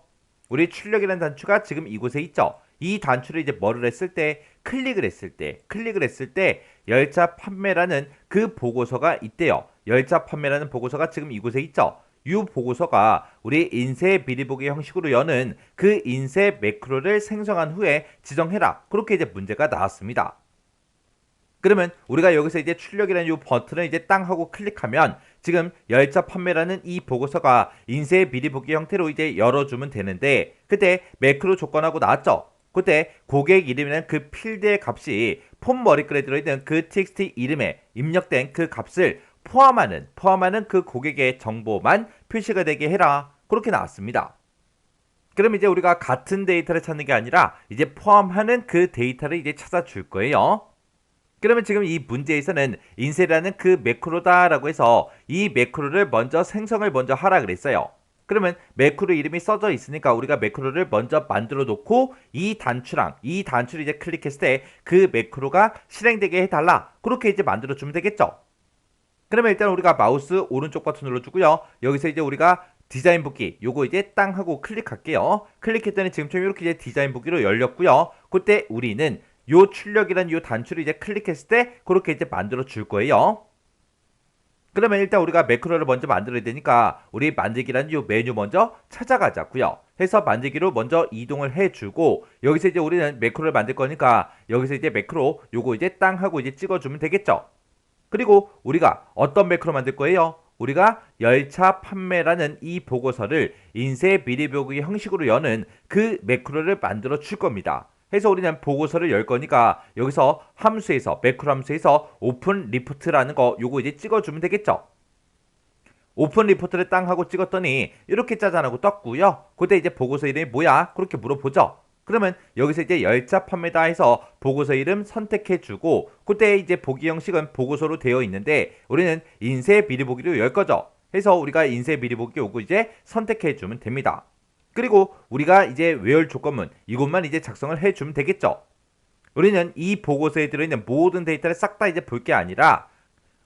우리 출력이라는 단추가 지금 이곳에 있죠. 이 단추를 이제 뭐를 했을 때 클릭을 했을 때 열차 판매라는 그 보고서가 있대요. 열차 판매라는 보고서가 지금 이곳에 있죠. 이 보고서가 우리 인쇄 미리 보기 형식으로 여는 그 인쇄 매크로를 생성한 후에 지정해라. 그렇게 이제 문제가 나왔습니다. 그러면 우리가 여기서 이제 출력이라는 이 버튼을 이제 땅 하고 클릭하면 지금 열차 판매라는 이 보고서가 인쇄 미리 보기 형태로 이제 열어주면 되는데 그때 매크로 조건하고 나왔죠. 그때 고객 이름이라는 그 필드의 값이 폼 머리글에 들어있는 그 txt 이름에 입력된 그 값을 포함하는 그 고객의 정보만 표시가 되게 해라. 그렇게 나왔습니다. 그럼 이제 우리가 같은 데이터를 찾는 게 아니라 이제 포함하는 그 데이터를 이제 찾아줄 거예요. 그러면 지금 이 문제에서는 인쇄라는 그 매크로다라고 해서 이 매크로를 먼저 생성을 먼저 하라 그랬어요. 그러면 매크로 이름이 써져 있으니까 우리가 매크로를 먼저 만들어 놓고 이 단추를 이제 클릭했을 때 그 매크로가 실행되게 해달라. 그렇게 이제 만들어 주면 되겠죠. 그러면 일단 우리가 마우스 오른쪽 버튼 눌러주고요. 여기서 이제 우리가 디자인 보기 요거 이제 땅 하고 클릭할게요. 클릭했더니 지금처럼 이렇게 이제 디자인 보기로 열렸고요. 그때 우리는 요 출력이라는 요 단추를 이제 클릭했을 때 그렇게 이제 만들어 줄 거예요. 그러면 일단 우리가 매크로를 먼저 만들어야 되니까 우리 만들기라는 요 메뉴 먼저 찾아가자고요. 해서 만들기로 먼저 이동을 해주고 여기서 이제 우리는 매크로를 만들 거니까 여기서 이제 매크로 요거 이제 땅 하고 이제 찍어주면 되겠죠. 그리고 우리가 어떤 매크로 만들 거예요? 우리가 열차 판매라는 이 보고서를 인쇄 미리 보기 형식으로 여는 그 매크로를 만들어 줄 겁니다. 해서 우리는 보고서를 열 거니까 여기서 함수에서 매크로 함수에서 오픈 리포트라는 거 요거 이제 찍어주면 되겠죠. 오픈 리포트를 땅 하고 찍었더니 이렇게 짜잔하고 떴고요. 그때 이제 보고서 이름이 뭐야? 그렇게 물어보죠. 그러면 여기서 이제 열차 판매다 해서 보고서 이름 선택해주고 그때 이제 보기 형식은 보고서로 되어 있는데 우리는 인쇄 미리 보기로 열 거죠. 해서 우리가 인쇄 미리 보기 요거 이제 선택해주면 됩니다. 그리고 우리가 이제 외열 조건문 이것만 이제 작성을 해주면 되겠죠. 우리는 이 보고서에 들어있는 모든 데이터를 싹 다 이제 볼 게 아니라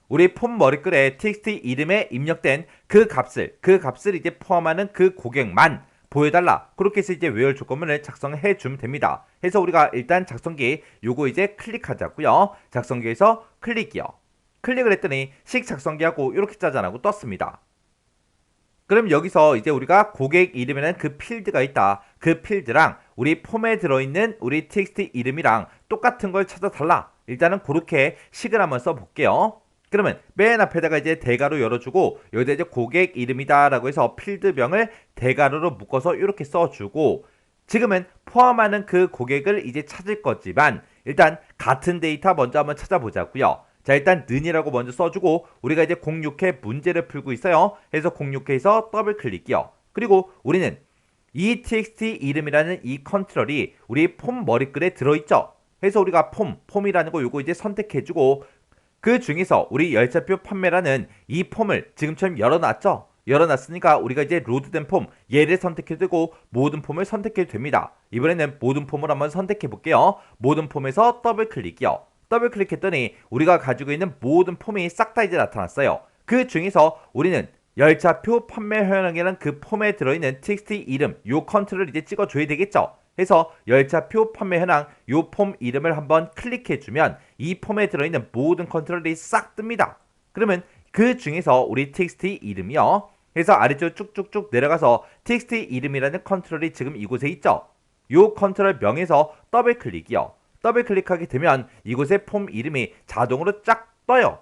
우리 폼 머리글에 txt 이름에 입력된 그 값을 이제 포함하는 그 고객만 보여달라. 그렇게 해서 이제 외열 조건문을 작성해 주면 됩니다. 해서 우리가 일단 작성기 요거 이제 클릭하자고요. 작성기에서 클릭이요. 클릭을 했더니 식 작성기하고 이렇게 짜잔하고 떴습니다. 그럼 여기서 이제 우리가 고객 이름에는 그 필드가 있다. 그 필드랑 우리 폼에 들어있는 우리 txt 이름이랑 똑같은 걸 찾아달라. 일단은 그렇게 식을 한번 써볼게요. 그러면 맨 앞에다가 이제 대괄호 열어주고 여기다 이제 고객 이름이다 라고 해서 필드명을 대괄호로 묶어서 이렇게 써주고 지금은 포함하는 그 고객을 이제 찾을 거지만 일단 같은 데이터 먼저 한번 찾아보자고요. 자 일단 는이라고 먼저 써주고 우리가 이제 06회 문제를 풀고 있어요. 해서 06회에서 더블 클릭이요. 그리고 우리는 이 txt 이름이라는 이 컨트롤이 우리 폼 머리글에 들어있죠. 해서 우리가 폼이라는 거 요거 이제 선택해주고 그 중에서 우리 열차표 판매라는 이 폼을 지금처럼 열어놨죠. 열어놨으니까 우리가 이제 로드된 폼 얘를 선택해두고 모든 폼을 선택해도 됩니다. 이번에는 모든 폼을 한번 선택해 볼게요. 모든 폼에서 더블 클릭이요. 더블 클릭했더니 우리가 가지고 있는 모든 폼이 싹 다 이제 나타났어요. 그 중에서 우리는 열차표 판매 현황이라는 그 폼에 들어있는 txt 이름 요 컨트롤을 이제 찍어줘야 되겠죠. 해서 열차표 판매 현황 요 폼 이름을 한번 클릭해주면 이 폼에 들어있는 모든 컨트롤이 싹 뜹니다. 그러면 그 중에서 우리 txt 이름이요. 해서 아래쪽 쭉쭉쭉 내려가서 txt 이름이라는 컨트롤이 지금 이곳에 있죠. 요 컨트롤 명에서 더블 클릭이요. 더블 클릭하게 되면 이곳에 폼 이름이 자동으로 쫙 떠요.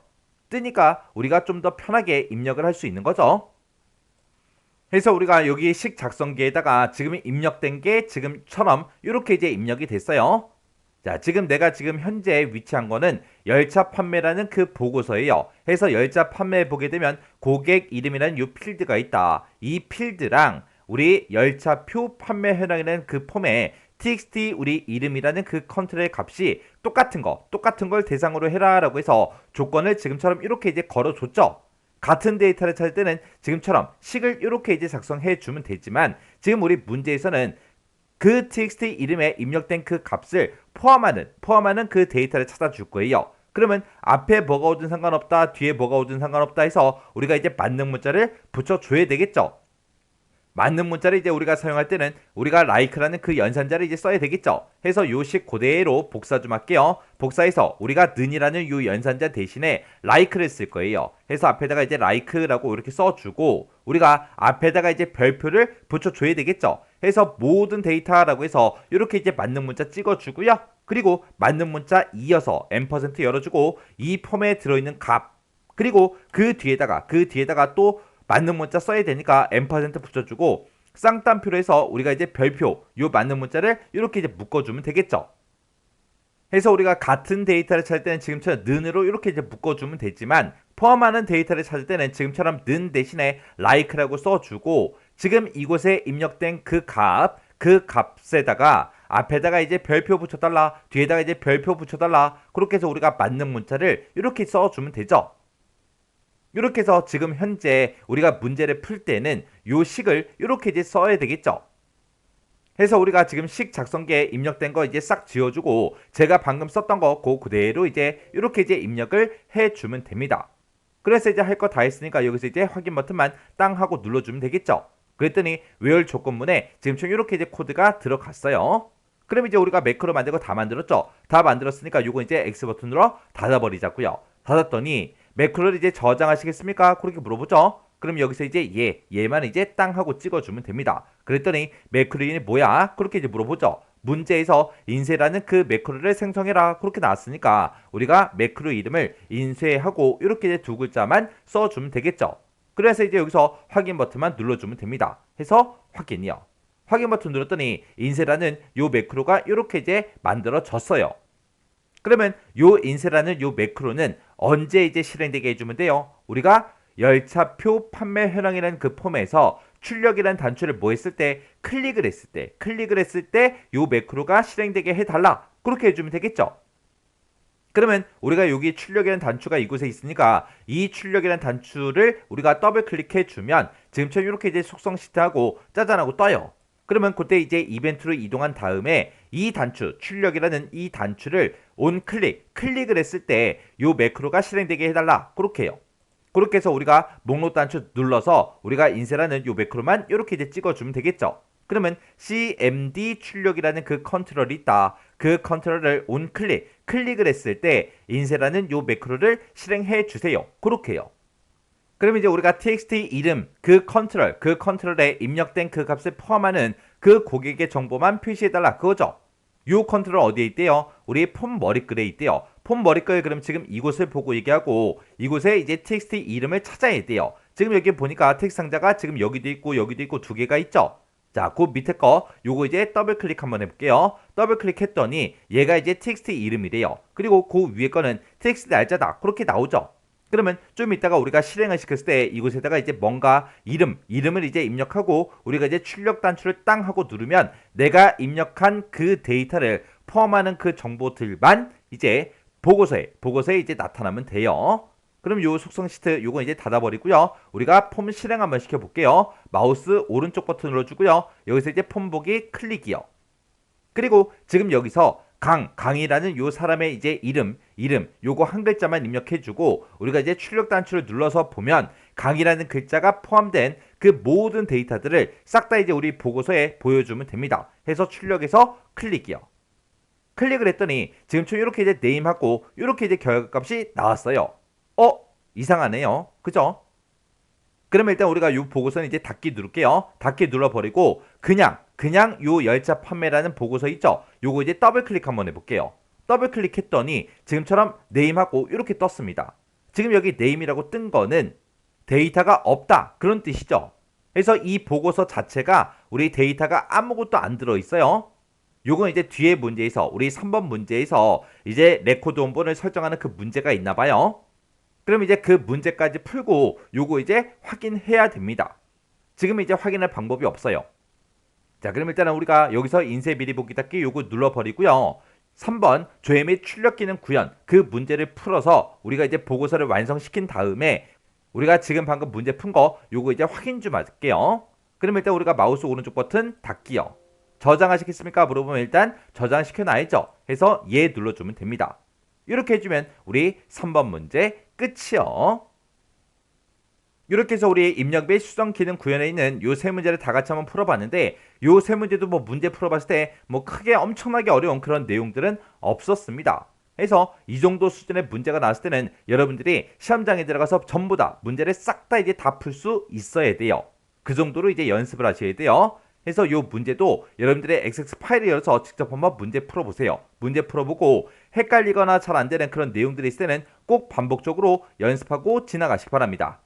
뜨니까 우리가 좀 더 편하게 입력을 할 수 있는 거죠. 해서 우리가 여기 식 작성기에다가 지금 입력된 게 지금처럼 이렇게 이제 입력이 됐어요. 자, 지금 내가 지금 현재 위치한 거는 열차 판매라는 그 보고서예요. 해서 열차 판매 보게 되면 고객 이름이라는 이 필드가 있다. 이 필드랑 우리 열차표 판매 현황이라는 그 폼에 txt 우리 이름이라는 그 컨트롤의 값이 똑같은 걸 대상으로 해라 라고 해서 조건을 지금처럼 이렇게 이제 걸어줬죠. 같은 데이터를 찾을 때는 지금처럼 식을 이렇게 이제 작성해 주면 되지만 지금 우리 문제에서는 그 txt 이름에 입력된 그 값을 포함하는 그 데이터를 찾아줄 거예요. 그러면 앞에 뭐가 오든 상관없다, 뒤에 뭐가 오든 상관없다 해서 우리가 이제 맞는 문자를 붙여줘야 되겠죠. 맞는 문자를 이제 우리가 사용할 때는 우리가 like라는 그 연산자를 이제 써야 되겠죠. 해서 요식 그대로 복사 좀 할게요. 복사해서 우리가 는이라는 요 연산자 대신에 like를 쓸 거예요. 해서 앞에다가 이제 like라고 이렇게 써주고 우리가 앞에다가 이제 별표를 붙여줘야 되겠죠. 해서 모든 데이터라고 해서 이렇게 이제 맞는 문자 찍어주고요. 그리고 맞는 문자 이어서 &% 열어주고 이 폼에 들어있는 값 그리고 그 뒤에다가 또 맞는 문자 써야 되니까 &% 붙여주고 쌍따옴표로 해서 우리가 이제 별표 요 맞는 문자를 이렇게 이제 묶어주면 되겠죠. 해서 우리가 같은 데이터를 찾을 때는 지금처럼 는으로 이렇게 이제 묶어주면 되지만 포함하는 데이터를 찾을 때는 지금처럼 는 대신에 like라고 써주고 지금 이곳에 입력된 그 값에다가 앞에다가 이제 별표 붙여달라 뒤에다가 이제 별표 붙여달라 그렇게 해서 우리가 맞는 문자를 이렇게 써주면 되죠. 이렇게 해서 지금 현재 우리가 문제를 풀 때는 요 식을 이렇게 이제 써야 되겠죠. 해서 우리가 지금 식 작성기에 입력된 거 이제 싹 지워주고 제가 방금 썼던 거 그대로 이제 이렇게 이제 입력을 해주면 됩니다. 그래서 이제 할 거 다 했으니까 여기서 이제 확인 버튼만 땅 하고 눌러주면 되겠죠. 그랬더니 where 조건문에 지금처럼 이렇게 이제 코드가 들어갔어요. 그럼 이제 우리가 매크로 만들고 다 만들었죠. 다 만들었으니까 요거 이제 X 버튼으로 닫아버리자고요. 닫았더니 매크로를 이제 저장하시겠습니까? 그렇게 물어보죠. 그럼 여기서 이제 얘만 이제 땅 하고 찍어주면 됩니다. 그랬더니 매크로인이 뭐야? 그렇게 이제 물어보죠. 문제에서 인쇄라는 그 매크로를 생성해라 그렇게 나왔으니까 우리가 매크로 이름을 인쇄하고 이렇게 이제 두 글자만 써주면 되겠죠. 그래서 이제 여기서 확인 버튼만 눌러주면 됩니다. 해서 확인이요. 확인 버튼 눌렀더니 인쇄라는 요 매크로가 이렇게 이제 만들어졌어요. 그러면 요 인쇄라는 요 매크로는 언제 이제 실행되게 해주면 돼요? 우리가 열차표 판매 현황이라는 그 폼에서 출력이라는 단추를 뭐 했을 때 클릭을 했을 때 요 매크로가 실행되게 해달라 그렇게 해주면 되겠죠. 그러면 우리가 여기 출력이라는 단추가 이곳에 있으니까 이 출력이라는 단추를 우리가 더블 클릭해 주면 지금처럼 이렇게 이제 속성 시트하고 짜잔하고 떠요. 그러면 그때 이제 이벤트로 이동한 다음에 이 단추, 출력이라는 이 단추를 클릭을 했을 때 요 매크로가 실행되게 해달라 그렇게 해요. 그렇게 해서 우리가 목록 단추 눌러서 우리가 인쇄라는 요 매크로만 이렇게 이제 찍어주면 되겠죠. 그러면 cmd 출력이라는 그 컨트롤이 있다. 그 컨트롤을 클릭을 했을 때 인쇄라는 요 매크로를 실행해 주세요. 그렇게 해요. 그럼 이제 우리가 txt 이름 그 컨트롤에 입력된 그 값을 포함하는 그 고객의 정보만 표시해달라 그거죠. 요 컨트롤 어디에 있대요? 우리 폼 머리글에 있대요. 폼 머리글 그럼 지금 이곳을 보고 얘기하고 이곳에 이제 txt 이름을 찾아야 돼요. 지금 여기 보니까 텍스트 상자가 지금 여기도 있고 두 개가 있죠. 자, 그 밑에 거 요거 이제 더블 클릭 한번 해볼게요. 더블 클릭했더니 얘가 이제 txt 이름이래요. 그리고 그 위에 거는 txt 날짜다 그렇게 나오죠. 그러면 좀 이따가 우리가 실행을 시켰을 때 이곳에다가 이제 뭔가 이름을 이제 입력하고 우리가 이제 출력 단추를 땅 하고 누르면 내가 입력한 그 데이터를 포함하는 그 정보들만 이제 보고서에 이제 나타나면 돼요. 그럼 요 속성 시트 요거 이제 닫아버리고요. 우리가 폼 실행 한번 시켜볼게요. 마우스 오른쪽 버튼 눌러주고요. 여기서 이제 폼 보기 클릭이요. 그리고 지금 여기서 강이라는 요 사람의 이제 이름 요거 한 글자만 입력해주고 우리가 이제 출력 단추를 눌러서 보면 강이라는 글자가 포함된 그 모든 데이터들을 싹 다 이제 우리 보고서에 보여주면 됩니다. 해서 출력해서 클릭이요. 클릭을 했더니 지금처럼 이렇게 이제 네임하고 이렇게 이제 결과값이 나왔어요. 이상하네요. 그죠? 그러면 일단 우리가 요 보고서는 이제 닫기 누를게요. 닫기 눌러버리고 그냥 요 열차 판매라는 보고서 있죠? 요거 이제 더블 클릭 한번 해볼게요. 더블 클릭했더니 지금처럼 네임하고 이렇게 떴습니다. 지금 여기 네임이라고 뜬 거는 데이터가 없다 그런 뜻이죠. 그래서 이 보고서 자체가 우리 데이터가 아무것도 안 들어있어요. 요건 이제 뒤에 문제에서 우리 3번 문제에서 이제 레코드 원본을 설정하는 그 문제가 있나 봐요. 그럼 이제 그 문제까지 풀고 요거 이제 확인해야 됩니다. 지금 이제 확인할 방법이 없어요. 자, 그럼 일단은 우리가 여기서 인쇄 미리 보기 닫기 요거 눌러버리고요. 3번 조회 및 출력 기능 구현 그 문제를 풀어서 우리가 이제 보고서를 완성시킨 다음에 우리가 지금 방금 문제 푼 거 요거 이제 확인 좀 할게요. 그럼 일단 우리가 마우스 오른쪽 버튼 닫기요. 저장하시겠습니까? 물어보면 일단 저장시켜놔야죠. 해서 예 눌러주면 됩니다. 이렇게 해주면 우리 3번 문제 끝이요. 이렇게 해서 우리 입력 및 수정 기능 구현에 있는 요 세 문제를 다 같이 한번 풀어봤는데 요 세 문제도 뭐 문제 풀어봤을 때 뭐 크게 엄청나게 어려운 그런 내용들은 없었습니다. 해서 이 정도 수준의 문제가 나왔을 때는 여러분들이 시험장에 들어가서 전부 다 문제를 싹 다 이제 다 풀 수 있어야 돼요. 그 정도로 이제 연습을 하셔야 돼요. 해서 요 문제도 여러분들의 XX 파일을 열어서 직접 한번 문제 풀어보세요. 문제 풀어보고 헷갈리거나 잘 안되는 그런 내용들이 있을 때는 꼭 반복적으로 연습하고 지나가시기 바랍니다.